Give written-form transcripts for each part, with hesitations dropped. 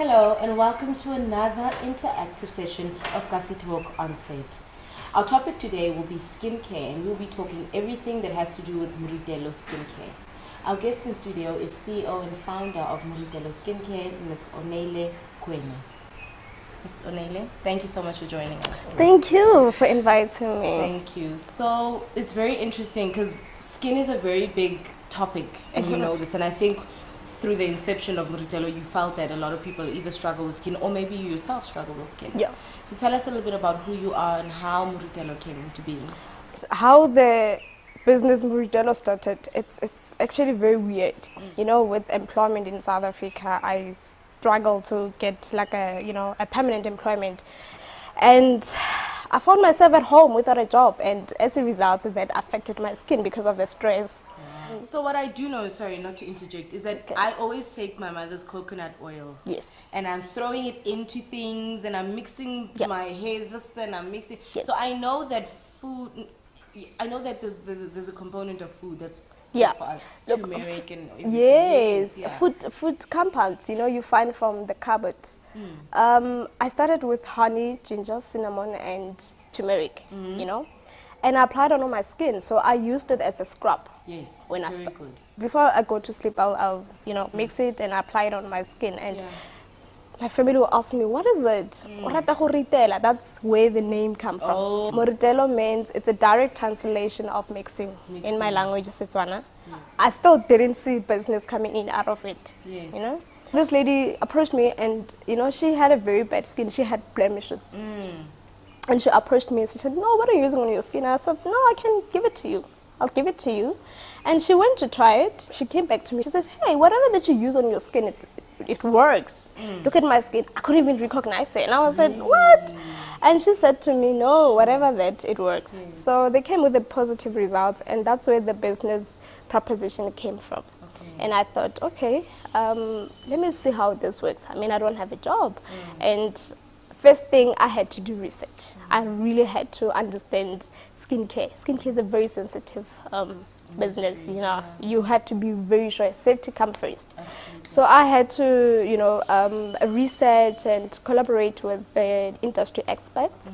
Hello and welcome to another interactive session of Kasi Talk on Set. Our topic today will be skincare and we'll be talking everything that has to do with Moritelo Skincare. Our guest in studio is CEO and founder of Moritelo Skincare, Ms. Onneile Khwene. Ms. Onneile, thank you so much for joining us. Thank you for inviting me. Thank you. So it's very interesting because skin is a very big topic and you know this, and I think through the inception of Moritelo, you felt that a lot of people either struggle with skin or maybe you yourself struggle with skin. Yeah. So tell us a little bit about who you are and how Moritelo came into being. How the business Moritelo started, it's actually very weird. You know, with employment in South Africa, I struggled to get like a permanent employment. And I found myself at home without a job, and as a result that affected my skin because of the stress. So what I do know, sorry not to interject, is that I always take my mother's coconut oil. Yes. And I'm throwing it into things and I'm mixing my hair this and I'm mixing. Yes. So I know that there's a component of food that's Yeah. good for us. Look, Turmeric and everything. Yes, Yeah. food compounds, you find from the cupboard. I started with honey, ginger, cinnamon, and turmeric, and I applied it on my skin. So I used it as a scrub. Yes. When I very start. good. Before I go to sleep, I'll mix it and apply it on my skin. And my family will ask me, what is it? Moritelo. That's where the name comes from. Oh. Moritelo means it's a direct translation of mixing. In my language, Setswana. I still didn't see business coming in out of it. Yes. This lady approached me and, she had a very bad skin. She had blemishes. And she approached me and she said, no, what are you using on your skin? I said, no, I can give it to you. I'll give it to you. And she went to try it. She came back to me. She said, hey, whatever that you use on your skin, it works. Look at my skin. I couldn't even recognize it. And I was like, what? And she said to me, no, whatever that, it worked. Yes. So they came with the positive results, and that's where the business proposition came from. Okay. And I thought, okay, let me see how this works. I mean, I don't have a job. And first thing, I had to do research. I really had to understand skincare. Skincare is a very sensitive business. You have to be very sure safety comes first. Absolutely. So I had to, research and collaborate with the industry experts.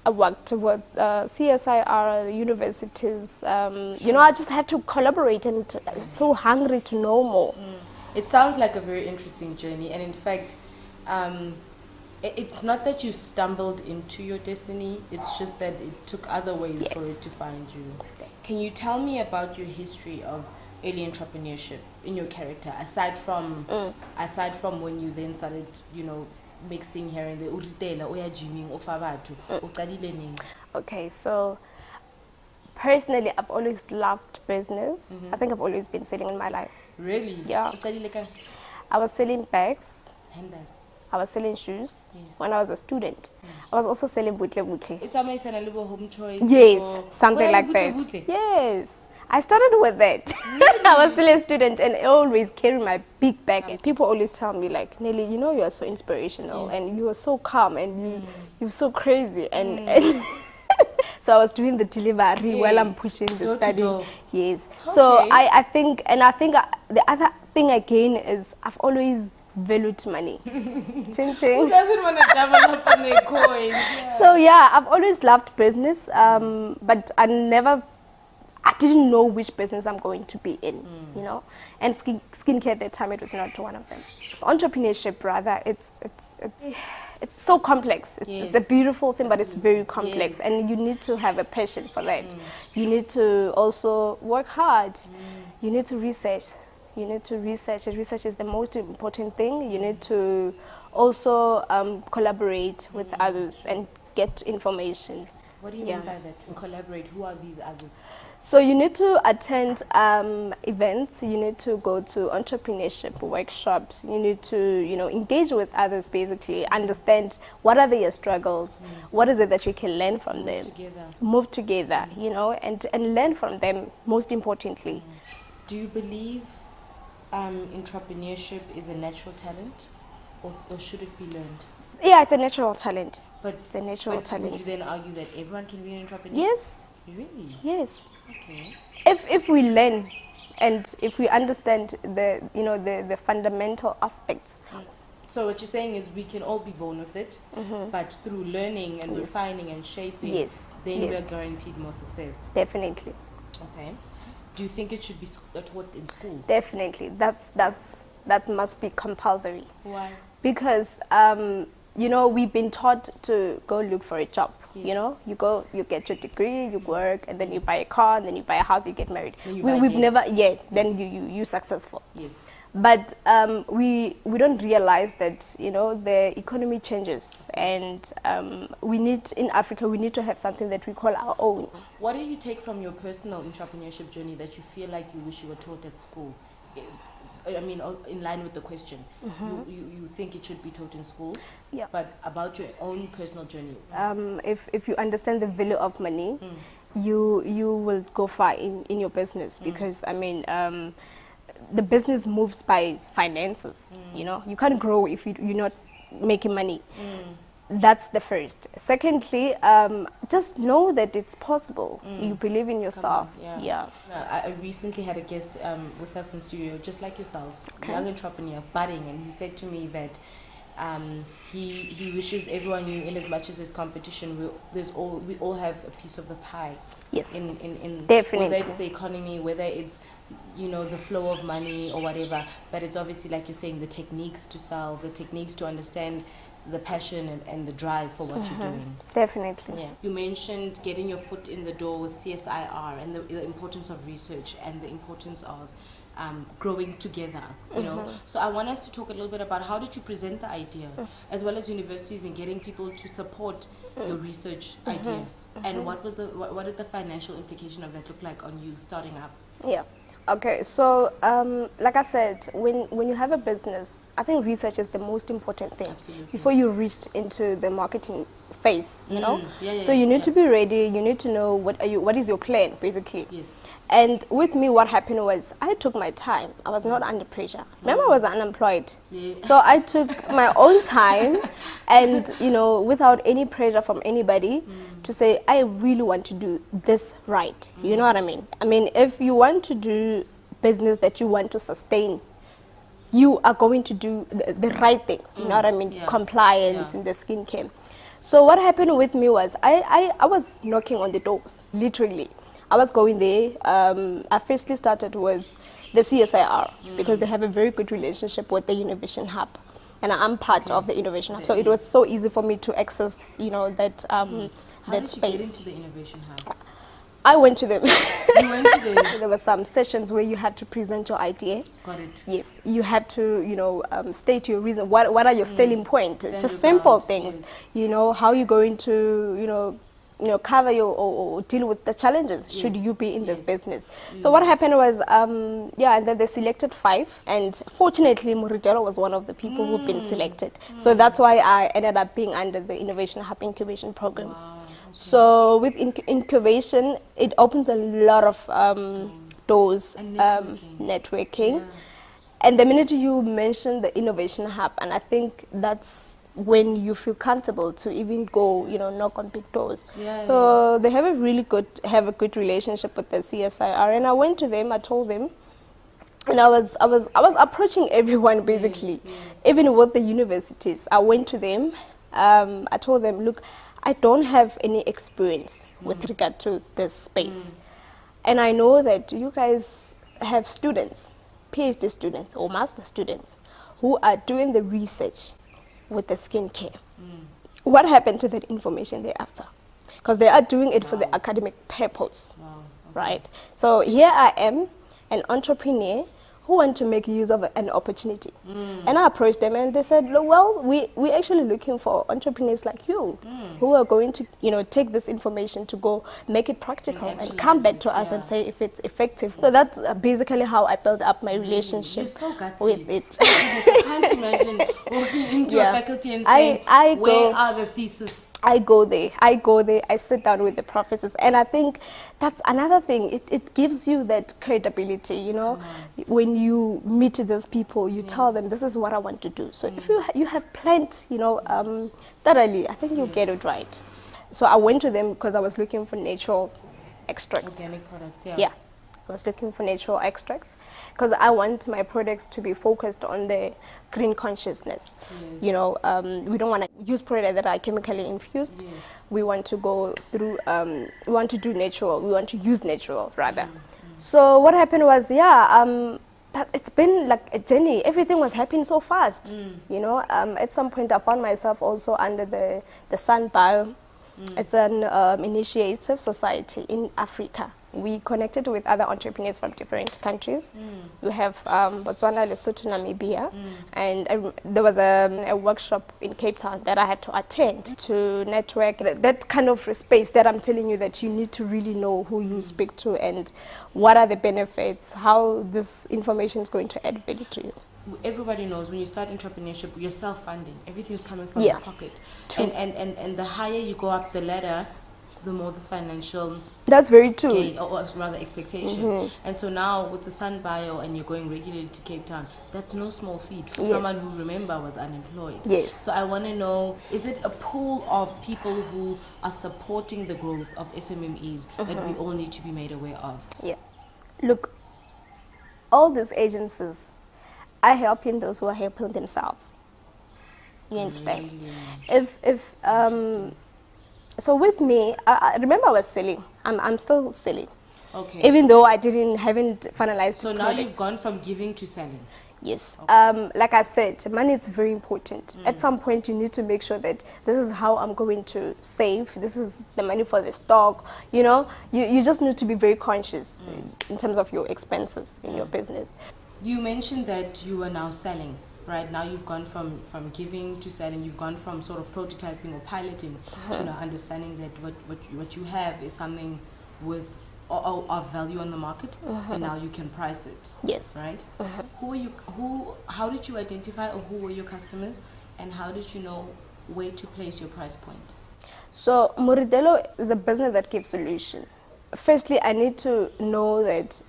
I worked with CSIR universities. I just had to collaborate and so hungry to know more. It sounds like a very interesting journey, and in fact, it's not that you stumbled into your destiny, it's just that it took other ways for it to find you. Can you tell me about your history of early entrepreneurship in your character, aside from when you then started, mixing here and there? Okay, so personally, I've always loved business. I think I've always been selling in my life. Really? Yeah. I was selling bags. Handbags. I was selling shoes when I was a student. I was also selling butle. It's amazing, a little home choice. Yes, something like that. Yes, I started with that. Really? I was still a student and I always carry my big bag. And people always tell me like, Nelly, you are so inspirational and you are so calm and you're so crazy. And so I was doing the delivery while I'm pushing the study. Yes. Okay. So I think the other thing again is I've always valued money. Ching ching. Who doesn't want to double up on their coins? Yeah. So I've always loved business, but I didn't know which business I'm going to be in, And skincare at that time, it was not one of them. Entrepreneurship, rather, it's so complex. It's a beautiful thing, but it's very complex, and you need to have a passion for that. You need to also work hard. You need to research. Research is the most important thing. You need to also collaborate with others and get information. What do you mean by that? Collaborate? Who are these others? So you need to attend events. You need to go to entrepreneurship workshops. You need to, engage with others. Basically, understand what are their struggles. What is it that you can learn from them? Move together. And learn from them. Most importantly. Do you believe entrepreneurship is a natural talent, or should it be learned? Yeah, it's a natural talent. But it's a natural talent. Would you then argue that everyone can be an entrepreneur? Yes. Really? Yes. Okay. If we learn and if we understand the fundamental aspects, So what you're saying is we can all be born with it, but through learning and refining and shaping, then we're guaranteed more success. Definitely. Okay. Do you think it should be taught in school? Definitely. That must be compulsory. Why? Because you know, we've been taught to go look for a job. Yes. You know, you go, you get your degree, you work, and then you buy a car, and then you buy a house, you get married. We've never, then you're successful. Yes. But we don't realize that, you know, the economy changes, and in Africa we need to have something that we call our own. What do you take from your personal entrepreneurship journey that you feel like you wish you were taught at school? I mean, in line with the question, you think it should be taught in school, but about your own personal journey. If you understand the value of money, you will go far in your business, because I mean, the business moves by finances. You know, you can't grow if you're not making money. That's the first. Secondly, just know that it's possible. You believe in yourself. I recently had a guest with us in studio, just like yourself, young entrepreneur, budding, and he said to me that he wishes everyone knew, in as much as there's competition, we all have a piece of the pie. Yes. In Definitely. whether it's the economy, whether it's, you know, the flow of money or whatever, but it's obviously, like you're saying, the techniques to sell, the techniques to understand the passion and the drive for what you're doing. Definitely. Yeah. You mentioned getting your foot in the door with CSIR and the importance of research and the importance of growing together, you know. So I want us to talk a little bit about how did you present the idea, as well as universities, and getting people to support your research idea, and what did the financial implication of that look like on you starting up? Yeah. Okay, so like I said, when you have a business, I think research is the most important thing. Absolutely. Before you reach into the marketing phase, you know. So you need to be ready. You need to know what is your plan, basically. Yes. And with me, what happened was I took my time. I was not under pressure. Remember, I was unemployed. So I took my own time, and, you know, without any pressure from anybody, to say, I really want to do this right. You know what I mean? I mean, if you want to do business that you want to sustain, you are going to do the right things. You know what I mean? Compliance in the skincare. So what happened with me was I was knocking on the doors, literally. I was going there. I firstly started with the CSIR, because they have a very good relationship with the Innovation Hub, and I'm part of the Innovation Hub. So it was so easy for me to access, you know, that How that did space. you get into the Innovation Hub? I went to them. You went to them? There were some sessions where you had to present your idea. Got it. Yes, you have to, you know, state your reason. What are your selling points? Stand Just your simple ground, things. yes. You know, how you're going to, you know, cover your or deal with the challenges should you be in this business. So what happened was, and then they selected 5, and fortunately Moritelo was one of the people who've been selected. So that's why I ended up being under the Innovation Hub incubation program. Wow. So with incubation, it opens a lot of doors, And networking. And the minute you mention the Innovation Hub, and I think that's when you feel comfortable to even go, you know, knock on big doors. So they have a good relationship with the CSIR, and I went to them. I told them, and I was approaching everyone, basically, even with the universities. I went to them. I told them, look, I don't have any experience with regard to this space, and I know that you guys have students, PhD students or master students, who are doing the research with the skincare. What happened to that information thereafter? Because they are doing it for the academic purpose, right? So here I am, an entrepreneur who want to make use of an opportunity. And I approached them, and they said, well, we're actually looking for entrepreneurs like you who are going to, you know, take this information to go make it practical and come back to us and say if it's effective. So that's basically how I built up my relationship with it. I can't imagine walking into a faculty and saying, where are the theses? I go there, I sit down with the professors, and I think that's another thing. It gives you that credibility, you know. When you meet those people, you tell them, this is what I want to do. So if you have planned, you know, thoroughly, I think you'll get it right. So I went to them because I was looking for natural extracts. Organic products, Yeah. I was looking for natural extracts because I want my products to be focused on the green consciousness. Yes. You know, we don't want to use products that are chemically infused. Yes. We want to go through, we want to do natural, we want to use natural rather. So what happened was, that it's been like a journey. Everything was happening so fast. You know, at some point I found myself also under the Sun Bio. It's an initiative society in Africa. We connected with other entrepreneurs from different countries. We have Botswana, Lesotho, Namibia, and there was a workshop in Cape Town that I had to attend to network. That kind of space that I'm telling you that you need to really know who you speak to and what are the benefits, how this information is going to add value to you. Everybody knows when you start entrepreneurship, you're self-funding. Everything's coming from Yeah. your pocket. True. And the higher you go up the ladder, the more the financial That's very true. gain, or rather expectation. And so now with the Sun Bio and you're going regularly to Cape Town, that's no small feat for Yes. someone who, remember, was unemployed. Yes. So I want to know, is it a pool of people who are supporting the growth of SMMEs that we all need to be made aware of? Yeah. Look, all these agencies are helping those who are helping themselves. You understand? Really? So with me, I remember I was selling. I'm still selling. Okay. Even though haven't finalized So the now product. you've gone from giving to selling. Yes. Like I said, money is very important. At some point, you need to make sure that this is how I'm going to save. This is the money for the stock. You know, you just need to be very conscious in terms of your expenses in your business. You mentioned that you are now selling. Right now you've gone from giving to selling. You've gone from sort of prototyping or piloting to now understanding that what you have is something with of value on the market, and now you can price it. Yes. Right. How did you identify, or who were your customers, and how did you know where to place your price point? So Moritelo is a business that gives solution. Firstly, I need to know that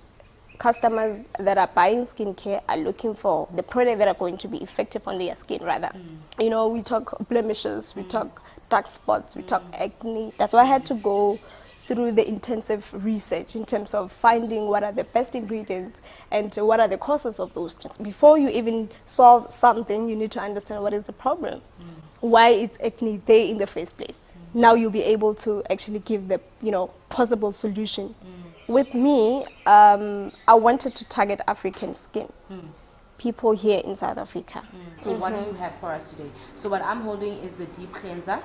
customers that are buying skincare are looking for the product that are going to be effective on their skin rather. You know, we talk blemishes, we talk dark spots, we talk acne. That's why I had to go through the intensive research in terms of finding what are the best ingredients and what are the causes of those things. Before you even solve something, you need to understand what is the problem, why is acne there in the first place. Now you'll be able to actually give the possible solution. With me, I wanted to target African skin, people here in South Africa. So what do you have for us today? So what I'm holding is the deep cleanser.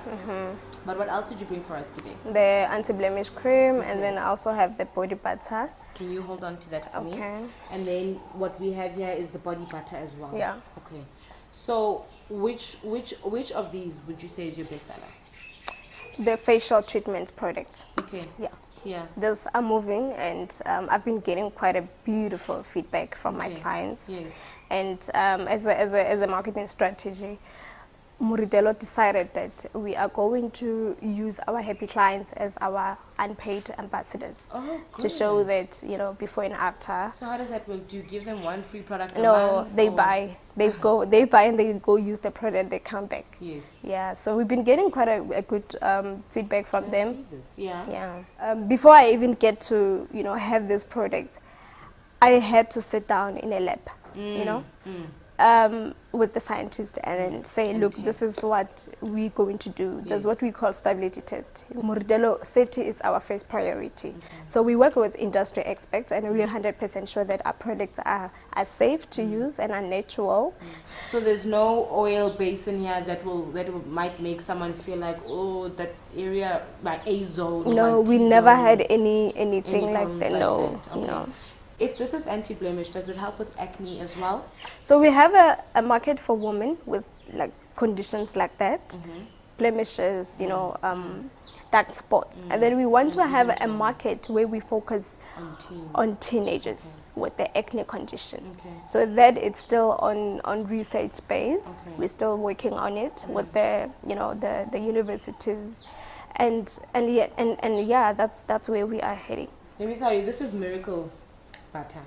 But what else did you bring for us today? The anti-blemish cream, and then I also have the body butter. Can you hold on to that for me? Okay. And then what we have here is the body butter as well. Yeah. Okay. So which of these would you say is your best seller? The facial treatments product. Okay. Yeah. Yeah. Those are moving, and I've been getting quite a beautiful feedback from my clients. Yes. And as a marketing strategy, Moritelo decided that we are going to use our happy clients as our unpaid ambassadors to show that before and after. So how does that work? Do you give them one free product a No, month? they buy. They buy and they go use the product. They come back. Yes. Yeah. So we've been getting quite a good feedback from them. See this. Yeah. Yeah. Before I even get to have this product, I had to sit down in a lab, with the scientist and say, look, this is what we're going to do. That's what we call stability test. Moritelo, safety is our first priority. So we work with industry experts, and we're 100% sure that our products are safe to use and are natural. So there's no oil base in here that might make someone feel like, oh, that area, my A zone. No, we never had anything like that. No, Okay. no. If this is anti-blemish, does it help with acne as well? So we have a market for women with like conditions like that, blemishes, dark spots, and then we want to have a market where we focus on teenagers with the acne condition. Okay. So that it's still on research base. Okay. We're still working on it with the the universities, and yeah, that's where we are heading. Let me tell you, this is miracle butter.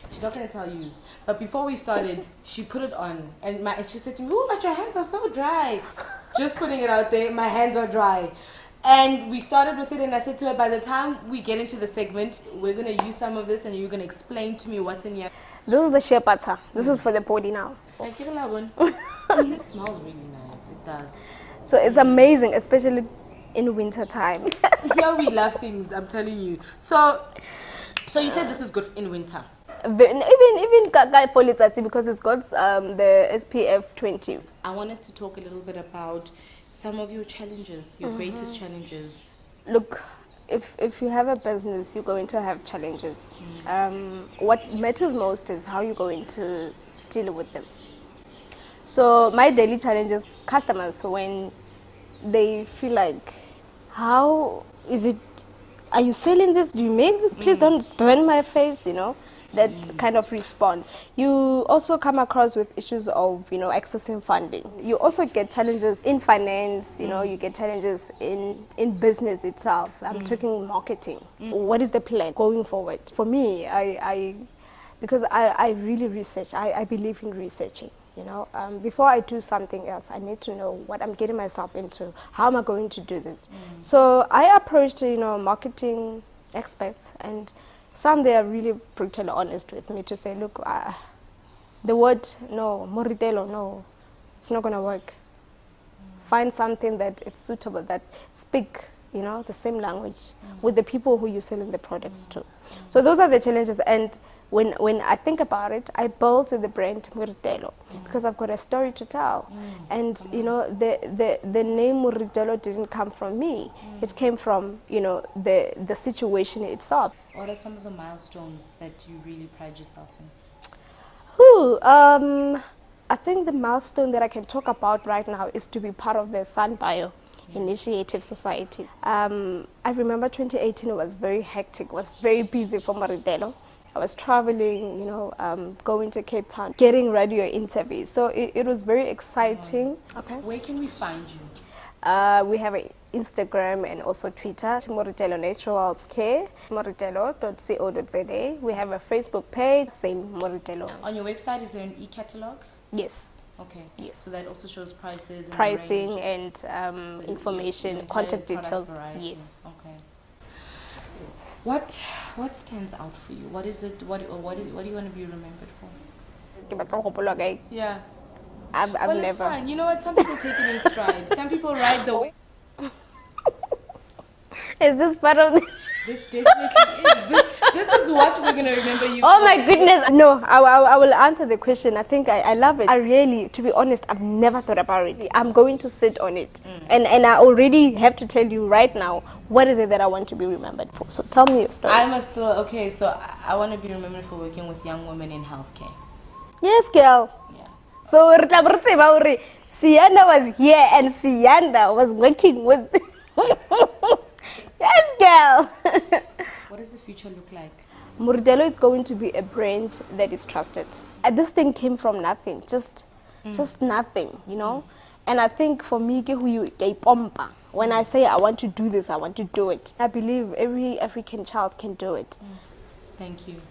She's not going to tell you. But before we started, she put it on. And she said to me, oh, but your hands are so dry. Just putting it out there, my hands are dry. And we started with it, and I said to her, by the time we get into the segment, we're going to use some of this, and you're going to explain to me what's in here. This is the shea butter. This is for the body now. It smells really nice. It does. So it's amazing, especially in winter time. Here we love things, I'm telling you. So you said this is good in winter. Even for litsatsi, because it's got the SPF 20. I want us to talk a little bit about some of your challenges, your greatest challenges. Look, if you have a business, you're going to have challenges. What matters most is how you're going to deal with them. So my daily challenges, customers, when they feel like, how is it, are you selling this? Do you make this? Please don't burn my face, you know. That kind of response. You also come across with issues of, accessing funding. You also get challenges in finance, you get challenges in business itself. I'm talking marketing. What is the plan going forward? For me, because I really research, I believe in researching. Before I do something else, I need to know what I'm getting myself into. How am I going to do this? So I approached, marketing experts, and some they are really brutally honest with me to say, look, the word no, Moritelo, no, it's not going to work. Find something that it's suitable, that speak, the same language with the people who you're selling the products to. So those are the challenges. And when I think about it, I built the brand Moritelo because I've got a story to tell. And, the name Moritelo didn't come from me. It came from, the situation itself. What are some of the milestones that you really pride yourself in? I think the milestone that I can talk about right now is to be part of the Bio Initiative Society. I remember 2018 was very hectic, was very busy for Moritelo. I was traveling, going to Cape Town, getting radio interviews. So it was very exciting. Okay. Where can we find you? We have an Instagram and also Twitter, Moritelo Naturals Care, moritelo.co.za. We have a Facebook page, same Moritelo. On your website, is there an e-catalog? Yes. Okay. Yes. So that also shows prices and pricing and information, contact details. Variety. Yes. Okay. What stands out for you? What is it? What do you want to be remembered for? Yeah. I've well, never. It's fine. You know what? Some people take it in stride. Some people ride the way. Is this part of the... This definitely is. This is what we're going to remember you Oh for. my goodness. No, I will answer the question. I think I love it. I really, to be honest, I've never thought about it. I'm going to sit on it. And I already have to tell you right now, what is it that I want to be remembered for? So tell me your story. I must still, okay, so I want to be remembered for working with young women in healthcare. Yes, girl. Yeah. So Sianda was here and Sianda was working with... Yes, girl. What does the future look like? Moritelo is going to be a brand that is trusted. This thing came from nothing, just nothing, And I think for me, when I say I want to do this, I want to do it. I believe every African child can do it. Thank you.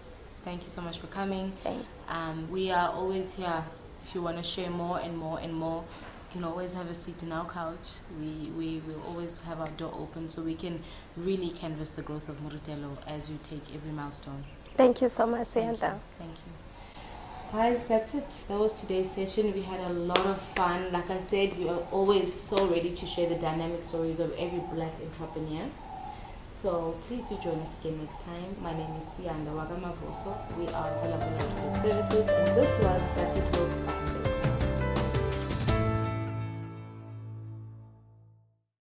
Thank you so much for coming. Thank you. We are always here. If you want to share more and more and more, you can always have a seat in our couch. We will always have our door open so we can really canvas the growth of Moritelo as you take every milestone. Thank you so much, Sianda. Thank you. Guys, that's it. That was today's session. We had a lot of fun. Like I said, we are always so ready to share the dynamic stories of every black entrepreneur. So please do join us again next time. My name is Sianda Wagamavoso. We are Vula Research Services, and this was